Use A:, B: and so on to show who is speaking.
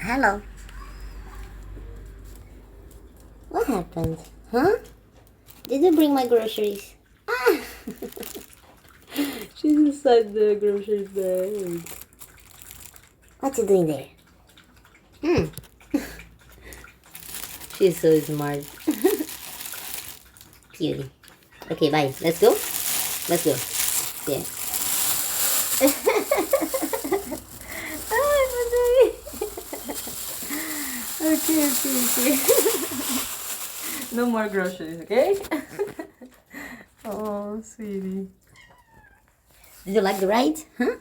A: Hello. What happened? Huh? Did you bring my groceries? Ah! She's inside the grocery bag. What you doing there? Hmm. She's so smart. Cutie. Okay, bye. Let's go. Let's go. Yeah. Okay, okay, okay. No more groceries, okay? Oh, sweetie. Did you like the ride? Huh?